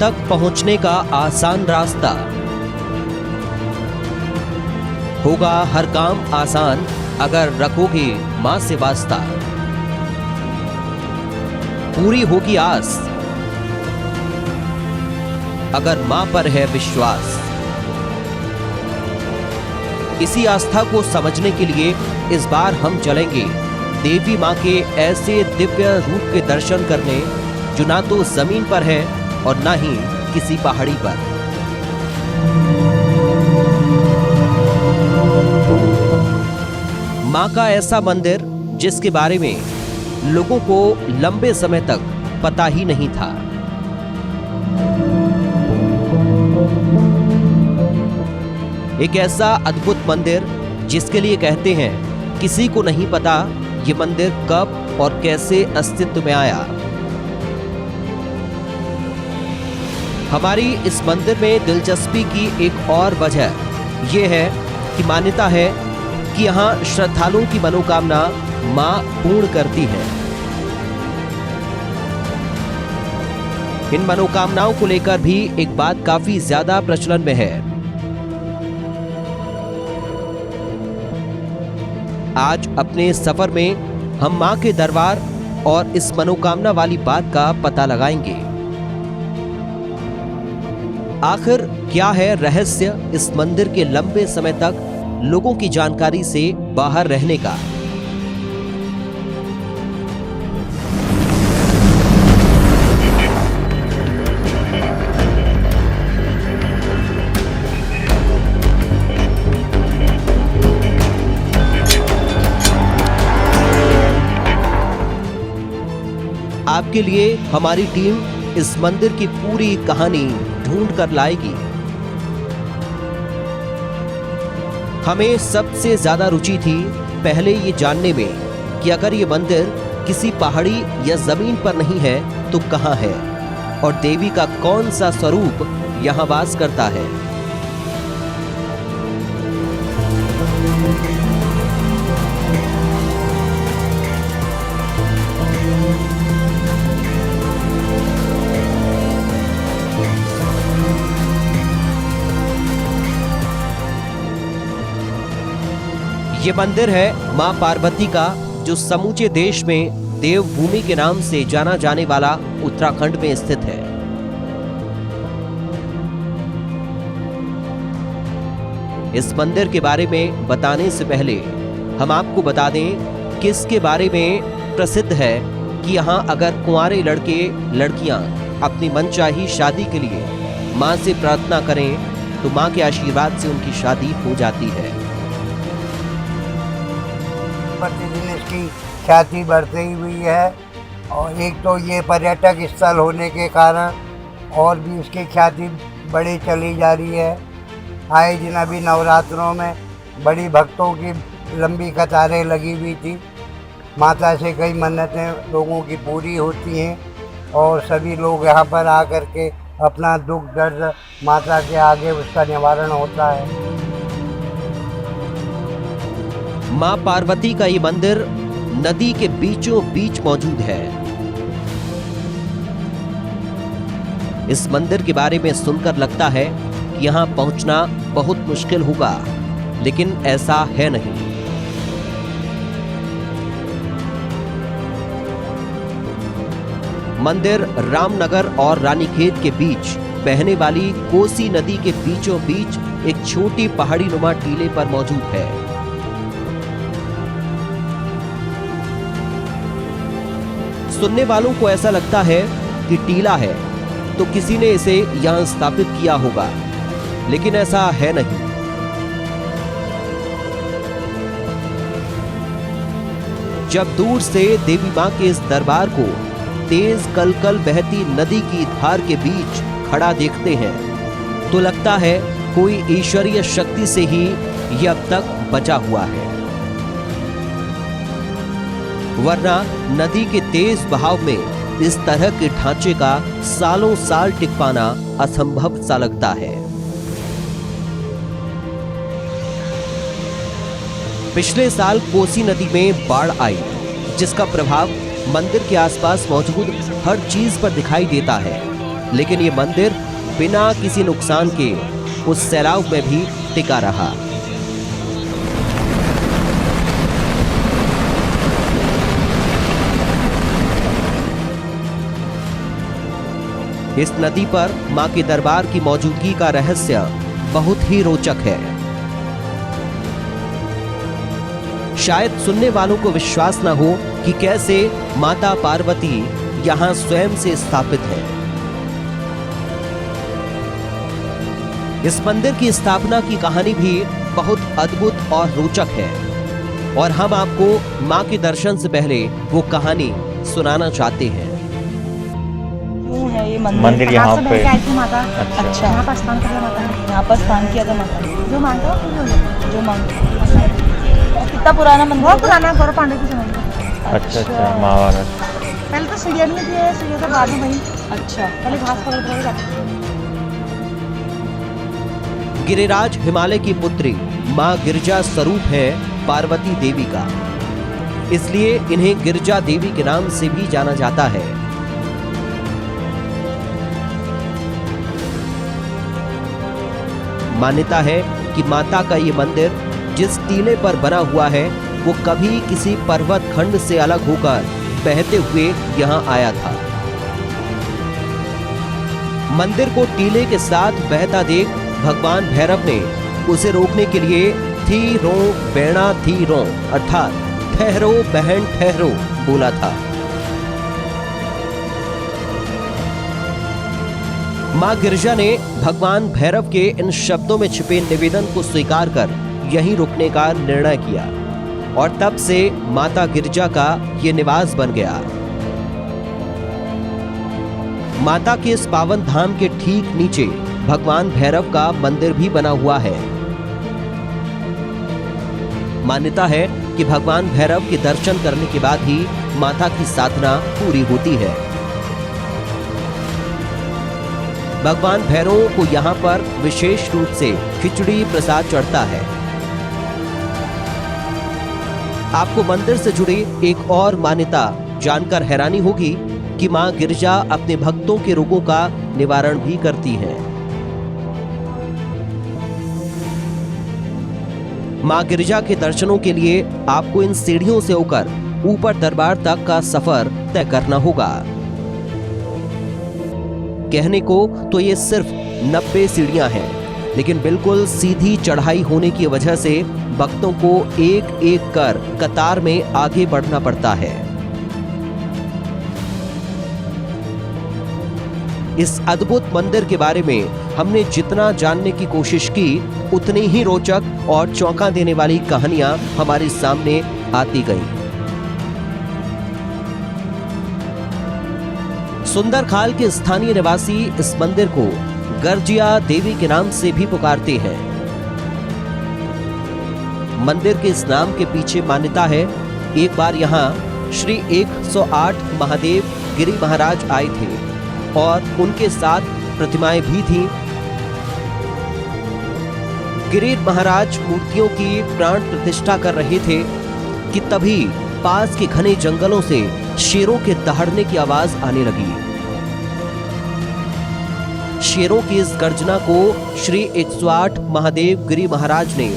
तक पहुंचने का आसान रास्ता। होगा हर काम आसान अगर रखोगे मां से वास्ता। पूरी होगी आस अगर मां पर है विश्वास। इसी आस्था को समझने के लिए इस बार हम चलेंगे देवी मां के ऐसे दिव्य रूप के दर्शन करने जो ना तो जमीन पर है और ना ही किसी पहाड़ी पर। मां का ऐसा मंदिर जिसके बारे में लोगों को लंबे समय तक पता ही नहीं था। एक ऐसा अद्भुत मंदिर जिसके लिए कहते हैं किसी को नहीं पता ये मंदिर कब और कैसे अस्तित्व में आया। हमारी इस मंदिर में दिलचस्पी की एक और वजह यह है कि मान्यता है कि यहाँ श्रद्धालुओं की मनोकामना मां पूर्ण करती है। इन मनोकामनाओं को लेकर भी एक बात काफी ज्यादा प्रचलन में है। आज अपने सफर में हम मां के दरबार और इस मनोकामना वाली बात का पता लगाएंगे। आखिर क्या है रहस्य इस मंदिर के लंबे समय तक लोगों की जानकारी से बाहर रहने का। आपके लिए हमारी टीम इस मंदिर की पूरी कहानी ढूंढ कर लाएगी। हमें सबसे ज्यादा रुचि थी पहले ये जानने में कि अगर ये मंदिर किसी पहाड़ी या जमीन पर नहीं है तो कहां है और देवी का कौन सा स्वरूप यहां वास करता है। ये मंदिर है मां पार्वती का जो समूचे देश में देवभूमि के नाम से जाना जाने वाला उत्तराखंड में स्थित है। इस मंदिर के बारे में बताने से पहले हम आपको बता दें कि इसके बारे में प्रसिद्ध है कि यहाँ अगर कुंवारे लड़के लड़कियां अपनी मनचाही शादी के लिए मां से प्रार्थना करें तो मां के आशीर्वाद से उनकी शादी हो जाती है। प्रतिदिन इसकी ख्याति बढ़ती हुई है और एक तो ये पर्यटक स्थल होने के कारण और भी इसकी ख्याति बढ़ी चली जा रही है। आए दिन अभी नवरात्रों में बड़ी भक्तों की लंबी कतारें लगी हुई थी। माता से कई मन्नतें लोगों की पूरी होती हैं और सभी लोग यहाँ पर आकर के अपना दुख दर्द माता के आगे उसका निवारण होता है। मां पार्वती का ये मंदिर नदी के बीचों बीच मौजूद है। इस मंदिर के बारे में सुनकर लगता है कि यहां पहुंचना बहुत मुश्किल होगा, लेकिन ऐसा है नहीं। मंदिर रामनगर और रानीखेत के बीच बहने वाली कोसी नदी के बीचों बीच एक छोटी पहाड़ी नुमा टीले पर मौजूद है। सुनने वालों को ऐसा लगता है कि टीला है तो किसी ने इसे यहां स्थापित किया होगा, लेकिन ऐसा है नहीं। जब दूर से देवी मां के इस दरबार को तेज कलकल बहती नदी की धार के बीच खड़ा देखते हैं तो लगता है कोई ईश्वरीय शक्ति से ही यह अब तक बचा हुआ है, वरना नदी के तेज बहाव में इस तरह के ढांचे का सालों साल टिक पाना असंभव सा लगता है। पिछले साल कोसी नदी में बाढ़ आई, जिसका प्रभाव मंदिर के आसपास मौजूद हर चीज पर दिखाई देता है। लेकिन ये मंदिर बिना किसी नुकसान के उस सैलाब में भी टिका रहा। इस नदी पर मां के दरबार की मौजूदगी का रहस्य बहुत ही रोचक है। शायद सुनने वालों को विश्वास न हो कि कैसे माता पार्वती यहां स्वयं से स्थापित है। इस मंदिर की स्थापना की कहानी भी बहुत अद्भुत और रोचक है और हम आपको मां के दर्शन से पहले वो कहानी सुनाना चाहते हैं। है ये मंदिर यहाँ पे माता। अच्छा, यहाँ पर स्नान किया माता ने, यहाँ पर स्नान किया था माता ने। जो मांगता है जो मांगता। कितना पुराना मंदिर? बहुत पुराना, गौरव पांडे की समय का। अच्छा, महाभारत। पहले तो सीढ़ियाँ नहीं थी, सीढ़ियाँ तो बाद में बनी। अच्छा, पहले घास पर जाते थे। गिरिराज हिमालय की पुत्री मां गिरजा स्वरूप है पार्वती देवी का, इसलिए इन्हें गिरजा देवी के नाम से भी जाना जाता है। मान्यता है कि माता का ये मंदिर जिस टीले पर बना हुआ है वो कभी किसी पर्वत खंड से अलग होकर बहते हुए यहाँ आया था। मंदिर को टीले के साथ बहता देख भगवान भैरव ने उसे रोकने के लिए थी रो बैणा थी रो अर्थात ठहरो बहन ठहरो बोला था। मां गिरजा ने भगवान भैरव के इन शब्दों में छिपे निवेदन को स्वीकार कर यहीं रुकने का निर्णय किया और तब से माता गिरजा का ये निवास बन गया। माता के इस पावन धाम के ठीक नीचे भगवान भैरव का मंदिर भी बना हुआ है। मान्यता है कि भगवान भैरव के दर्शन करने के बाद ही माता की साधना पूरी होती है। भगवान भैरव को यहाँ पर विशेष रूप से खिचड़ी प्रसाद चढ़ता है। आपको मंदिर से जुड़ी एक और मान्यता जानकर हैरानी होगी कि मां गिरजा अपने भक्तों के रोगों का निवारण भी करती हैं। मां गिरजा के दर्शनों के लिए आपको इन सीढ़ियों से होकर ऊपर दरबार तक का सफर तय करना होगा। कहने को तो ये सिर्फ 90 सीढ़ियां हैं, लेकिन बिल्कुल सीधी चढ़ाई होने की वजह से भक्तों को एक एक कर कतार में आगे बढ़ना पड़ता है। इस अद्भुत मंदिर के बारे में हमने जितना जानने की कोशिश की उतनी ही रोचक और चौंका देने वाली कहानियां हमारे सामने आती गईं। सुंदरखाल के स्थानीय निवासी इस मंदिर को गर्जिया देवी के नाम से भी पुकारते हैं। मंदिर के इस नाम के पीछे मान्यता है, एक बार यहाँ श्री 108 महादेव गिरी महाराज आए थे और उनके साथ प्रतिमाएं भी थीं। गिरी महाराज मूर्तियों की प्राण प्रतिष्ठा कर रहे थे कि तभी पास के घने जंगलों से शेरों के दहाड़ने की आवाज आने लगी। शेरों की इस गर्जना को श्री 108 महादेव गिरी महाराज ने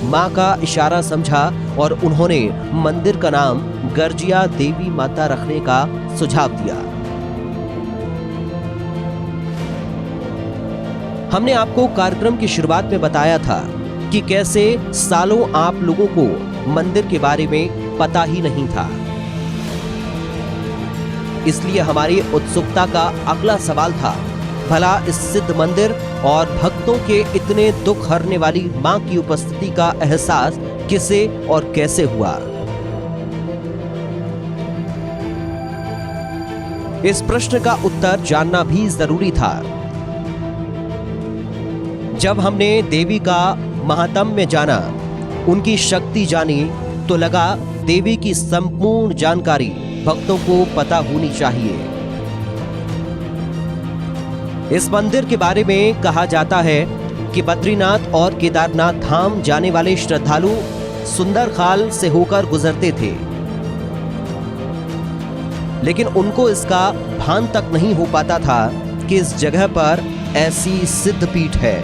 मां का इशारा समझा और उन्होंने मंदिर का नाम गर्जिया देवी माता रखने का सुझाव दिया। हमने आपको कार्यक्रम की शुरुआत में बताया था कि कैसे सालों आप लोगों को मंदिर के बारे में पता ही नहीं था। इसलिए हमारी उत्सुकता का अगला सवाल था, भला इस सिद्ध मंदिर और भक्तों के इतने दुख हरने वाली मां की उपस्थिति का एहसास किसे और कैसे हुआ। इस प्रश्न का उत्तर जानना भी जरूरी था। जब हमने देवी का महात्म्य जाना, उनकी शक्ति जानी, तो लगा देवी की संपूर्ण जानकारी भक्तों को पता होनी चाहिए। इस मंदिर के बारे में कहा जाता है कि बद्रीनाथ और केदारनाथ धाम जाने वाले श्रद्धालु सुंदरखाल से होकर गुजरते थे, लेकिन उनको इसका भान तक नहीं हो पाता था कि इस जगह पर ऐसी सिद्ध पीठ है।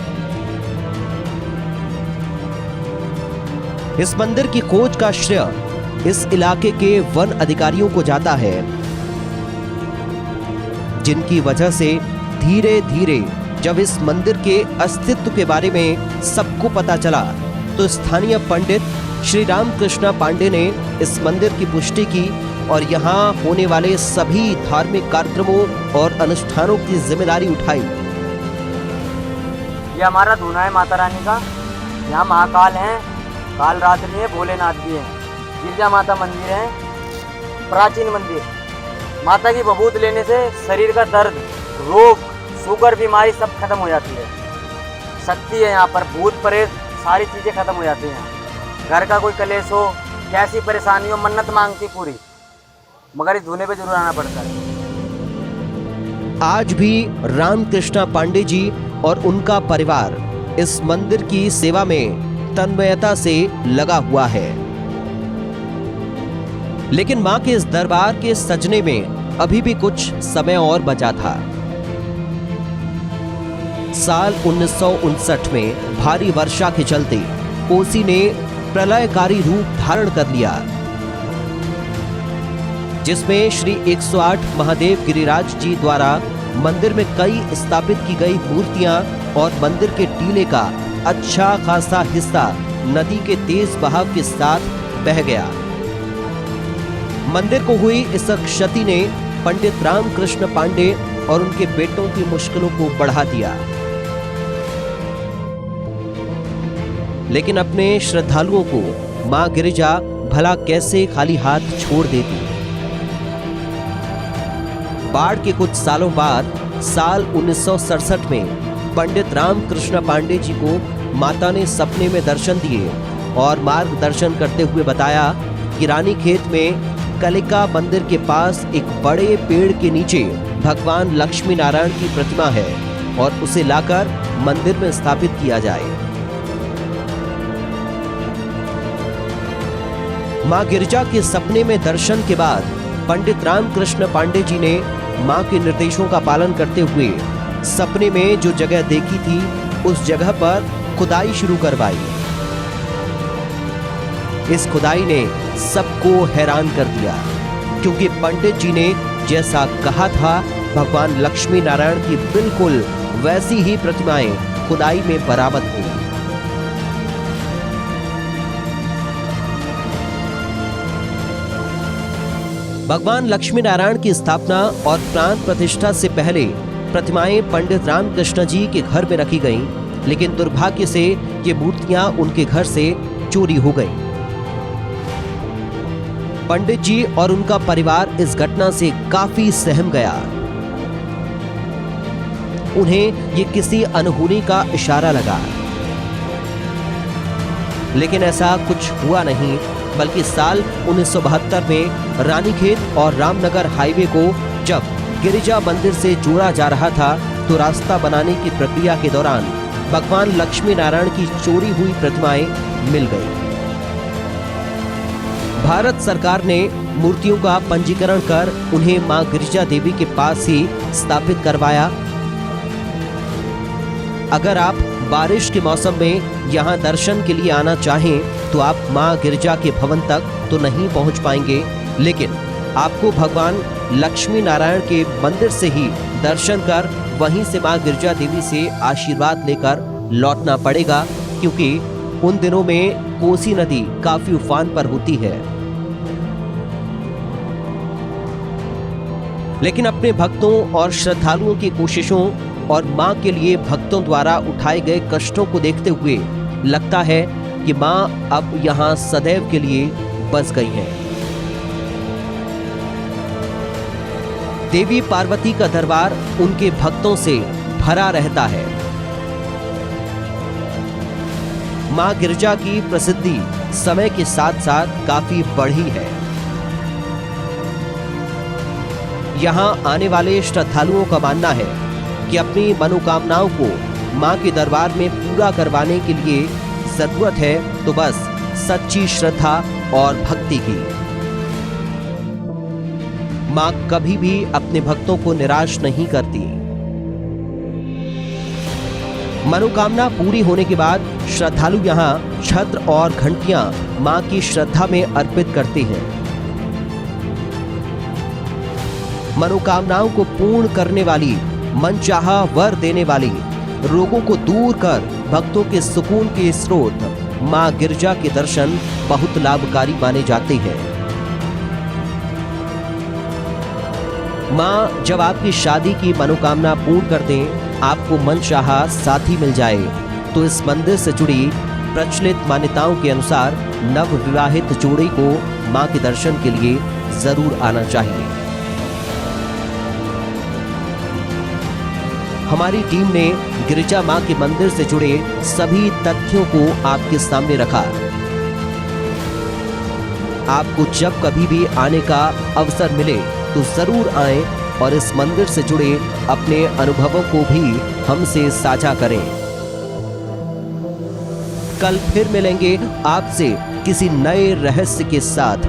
इस मंदिर की खोज का श्रेय इस इलाके के वन अधिकारियों को जाता है, जिनकी वजह से धीरे धीरे जब इस मंदिर के अस्तित्व के बारे में सबको पता चला तो स्थानीय पंडित श्री रामकृष्ण पांडे ने इस मंदिर की पुष्टि की और यहाँ होने वाले सभी धार्मिक कार्यक्रमों और अनुष्ठानों की जिम्मेदारी उठाई। ये हमारा धूना है माता रानी का। यहाँ महाकाल हैं, काल रात्रि है, भोलेनाथ भी हैं, गिरजा माता मंदिर है, प्राचीन मंदिर। माता की बबूत लेने से शरीर का दर्द, रोग, शुगर, बीमारी सब खत्म हो जाती है। शक्ति है यहाँ पर, भूत प्रेत सारी चीज़ें खत्म हो जाती हैं। घर का कोई कलेश हो, कैसी परेशानी हो, मन्नत मांगती पूरी, मगर इस धूने पे जरूर आना पड़ता है। आज भी रामकृष्ण पांडे जी और उनका परिवार इस मंदिर की सेवा में तन्मयता से लगा हुआ है। लेकिन मां के इस दरबार के सजने में अभी भी कुछ समय और बचा था। साल 1959 में भारी वर्षा के चलते कोसी ने प्रलयकारी रूप धारण कर लिया, जिसमें श्री 108 महादेव गिरिराज जी द्वारा मंदिर में कई स्थापित की गई मूर्तियां और मंदिर के टीले का अच्छा खासा हिस्सा नदी के तेज बहाव के साथ बह गया। मंदिर को हुई इस क्षति ने पंडित रामकृष्ण पांडे और उनके बेटों की मुश्किलों को बढ़ा दिया। लेकिन अपने श्रद्धालुओं को मां गिरिजा भला कैसे खाली हाथ छोड़ देती। बाढ़ के कुछ सालों बाद साल 1967 में पंडित रामकृष्ण पांडे जी को माता ने सपने में दर्शन दिए और मार्गदर्शन करते हुए बताया कि रानीखेत में कलिका मंदिर के पास एक बड़े पेड़ के नीचे भगवान लक्ष्मी नारायण की प्रतिमा है और उसे लाकर मंदिर में स्थापित किया जाए। मां गिरिजा के सपने में दर्शन के बाद पंडित रामकृष्ण पांडे जी ने मां के निर्देशों का पालन करते हुए सपने में जो जगह देखी थी उस जगह पर खुदाई शुरू करवाई। इस खुदाई ने सबको हैरान कर दिया, क्योंकि पंडित जी ने जैसा कहा था भगवान लक्ष्मी नारायण की बिल्कुल वैसी ही प्रतिमाएं खुदाई में बरामद हुई। भगवान लक्ष्मी नारायण की स्थापना और प्राण प्रतिष्ठा से पहले प्रतिमाएं पंडित रामकृष्ण जी के घर में रखी गईं, लेकिन दुर्भाग्य से ये मूर्तियां उनके घर से चोरी हो गईं। पंडित जी और उनका परिवार इस घटना से काफी सहम गया। उन्हें ये किसी अनहोनी का इशारा लगा, लेकिन ऐसा कुछ हुआ नहीं, बल्कि साल 1972 में रानीखेत और रामनगर हाईवे को जब गिरिजा मंदिर से जोड़ा जा रहा था तो रास्ता बनाने की प्रक्रिया के दौरान भगवान लक्ष्मी नारायण की चोरी हुई प्रतिमाएं मिल गई। भारत सरकार ने मूर्तियों का पंजीकरण कर उन्हें मां गिरिजा देवी के पास ही स्थापित करवाया। अगर आप बारिश के मौसम में यहाँ दर्शन के लिए आना चाहें तो आप मां गिरिजा के भवन तक तो नहीं पहुंच पाएंगे, लेकिन आपको भगवान लक्ष्मी नारायण के मंदिर से ही दर्शन कर वहीं से मां गिरिजा देवी से आशीर्वाद लेकर लौटना पड़ेगा, क्योंकि उन दिनों में कोसी नदी काफी उफान पर होती है। लेकिन अपने भक्तों और श्रद्धालुओं की कोशिशों और मां के लिए भक्तों द्वारा उठाए गए कष्टों को देखते हुए लगता है कि मां अब यहां सदैव के लिए बस गई हैं। देवी पार्वती का दरबार उनके भक्तों से भरा रहता है। मां गिरिजा की प्रसिद्धि समय के साथ साथ काफी बढ़ी है। यहां आने वाले श्रद्धालुओं का मानना है कि अपनी मनोकामनाओं को मां के दरबार में पूरा करवाने के लिए जरूरत है तो बस सच्ची श्रद्धा और भक्ति की। मां कभी भी अपने भक्तों को निराश नहीं करती। मनोकामना पूरी होने के बाद श्रद्धालु यहाँ छत्र और घंटियां मां की श्रद्धा में अर्पित करते हैं। मनोकामनाओं को पूर्ण करने वाली, मनचाहा वर देने वाली, रोगों को दूर कर भक्तों के सुकून के स्रोत मां गिरजा के दर्शन बहुत लाभकारी माने जाते हैं। मां जब आपकी शादी की मनोकामना पूर्ण कर दें, आपको मनचाहा साथी मिल जाए, तो इस मंदिर से जुड़ी प्रचलित मान्यताओं के अनुसार नव विवाहित जोड़े को मां के दर्शन के लिए जरूर आना चाहिए। हमारी टीम ने गिरिजा मां के मंदिर से जुड़े सभी तथ्यों को आपके सामने रखा। आपको जब कभी भी आने का अवसर मिले तो जरूर आएं और इस मंदिर से जुड़े अपने अनुभवों को भी हमसे साझा करें। कल फिर मिलेंगे आपसे किसी नए रहस्य के साथ।